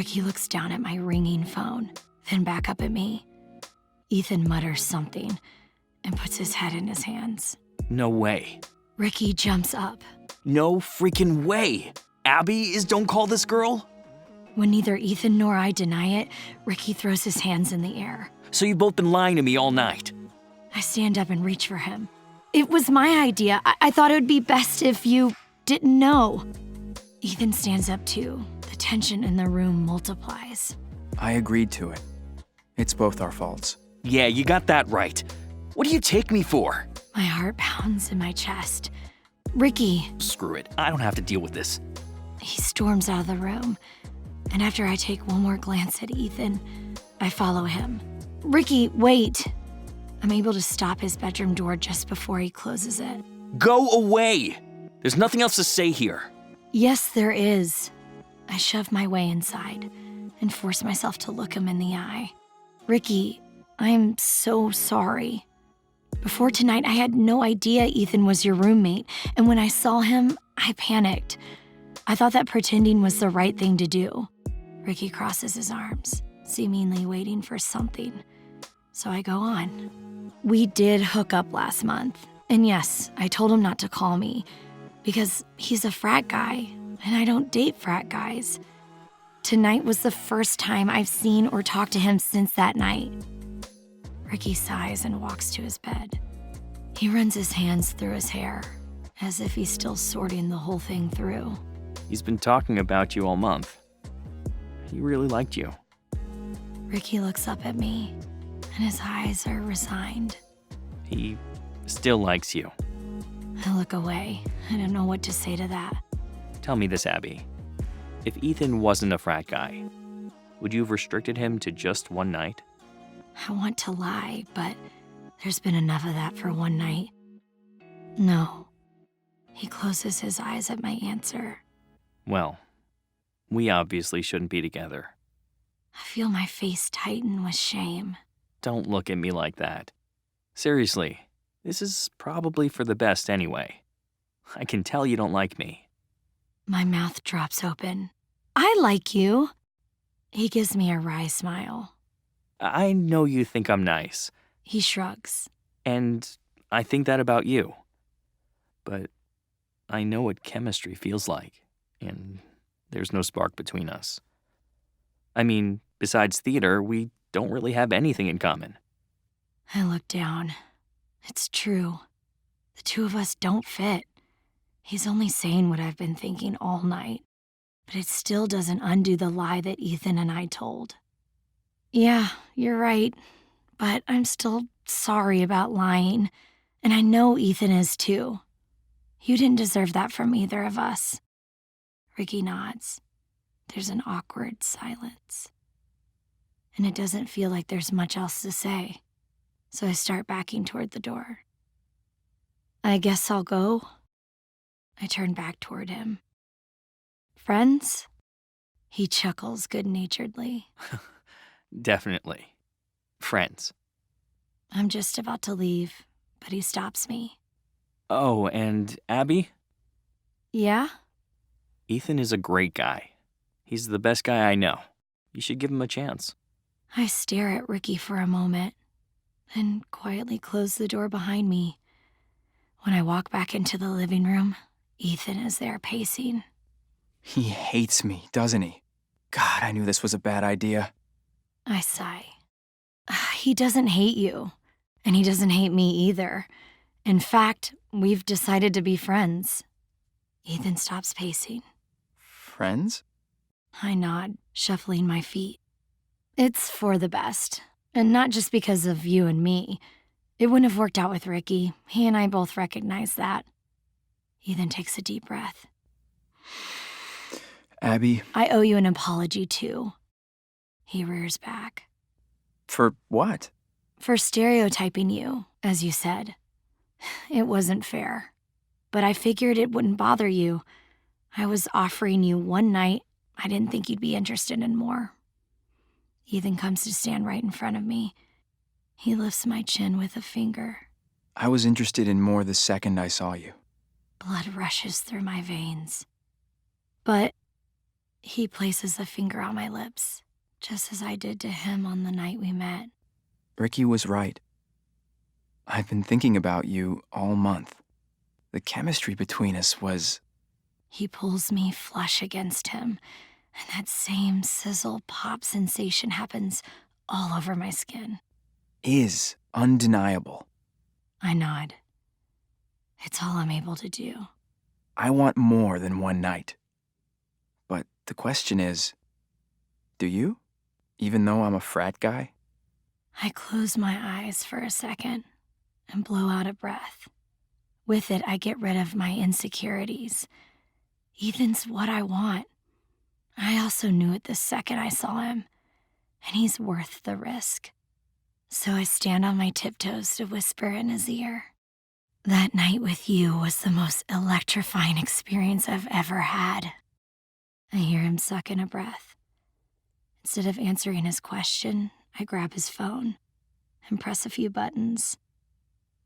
Ricky looks down at my ringing phone, then back up at me. Ethan mutters something and puts his head in his hands. No way. Ricky jumps up. No freaking way. Abby is don't call this girl? When neither Ethan nor I deny it, Ricky throws his hands in the air. So you've both been lying to me all night. I stand up and reach for him. It was my idea. I thought it would be best if you didn't know. Ethan stands up too. The tension in the room multiplies. I agreed to it. It's both our faults. Yeah, you got that right. What do you take me for? My heart pounds in my chest. Ricky. Screw it. I don't have to deal with this. He storms out of the room. And after I take one more glance at Ethan, I follow him. Ricky, wait. I'm able to stop his bedroom door just before he closes it. Go away. There's nothing else to say here. Yes, there is. I shove my way inside and force myself to look him in the eye. Ricky, I'm so sorry. Before tonight, I had no idea Ethan was your roommate, and when I saw him, I panicked. I thought that pretending was the right thing to do. Ricky crosses his arms, seemingly waiting for something. So I go on. We did hook up last month, and yes, I told him not to call me, because he's a frat guy, and I don't date frat guys. Tonight was the first time I've seen or talked to him since that night. Ricky sighs and walks to his bed. He runs his hands through his hair, as if he's still sorting the whole thing through. He's been talking about you all month. He really liked you. Ricky looks up at me, and his eyes are resigned. He still likes you. I look away. I don't know what to say to that. Tell me this, Abby. If Ethan wasn't a frat guy, would you have restricted him to just one night? I want to lie, but there's been enough of that for one night. No. He closes his eyes at my answer. Well, we obviously shouldn't be together. I feel my face tighten with shame. Don't look at me like that. Seriously, this is probably for the best anyway. I can tell you don't like me. My mouth drops open. I like you. He gives me a wry smile. I know you think I'm nice, He shrugs. and I think that about you. But I know what chemistry feels like, and there's no spark between us. I mean, besides theater, we don't really have anything in common. I look down. It's true. The two of us don't fit. He's only saying what I've been thinking all night, but it still doesn't undo the lie that Ethan and I told. Yeah, you're right, but I'm still sorry about lying, and I know Ethan is too. You didn't deserve that from either of us. Ricky nods. There's an awkward silence. And it doesn't feel like there's much else to say, so I start backing toward the door. I guess I'll go. I turn back toward him. Friends? He chuckles good-naturedly. Definitely. Friends. I'm just about to leave, but he stops me. Oh, and Abby? Yeah? Ethan is a great guy. He's the best guy I know. You should give him a chance. I stare at Ricky for a moment, then quietly close the door behind me. When I walk back into the living room, Ethan is there pacing. He hates me, doesn't he? God, I knew this was a bad idea. I sigh. He doesn't hate you, and he doesn't hate me either. In fact, we've decided to be friends. Ethan stops pacing. Friends? I nod, shuffling my feet. It's for the best, and not just because of you and me. It wouldn't have worked out with Ricky. He and I both recognize that. Ethan takes a deep breath. Abby, I owe you an apology, too. He rears back. for what? For stereotyping you, as you said. It wasn't fair. But I figured it wouldn't bother you. I was offering you one night. I didn't think you'd be interested in more. Ethan comes to stand right in front of me. He lifts my chin with a finger. I was interested in more the second I saw you. Blood rushes through my veins. But He places a finger on my lips, just as I did to him on the night we met. Ricky was right. I've been thinking about you all month. The chemistry between us was. He pulls me flush against him, and that same sizzle pop sensation happens all over my skin. Is undeniable. I nod. It's all I'm able to do. I want more than one night. But the question is, do you? Even though I'm a frat guy? I close my eyes for a second and blow out a breath. With it, I get rid of my insecurities. Ethan's what I want. I also knew it the second I saw him, and he's worth the risk. So I stand on my tiptoes to whisper in his ear. That night with you was the most electrifying experience I've ever had. I hear him suck in a breath. Instead of answering his question, I grab his phone and press a few buttons.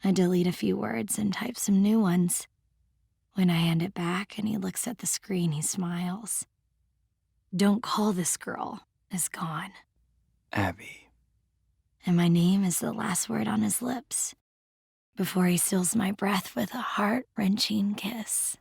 I delete a few words and type some new ones. When I hand it back and he looks at the screen, he smiles. "Don't call this girl" is gone. Abby. And my name is the last word on his lips before he steals my breath with a heart-wrenching kiss.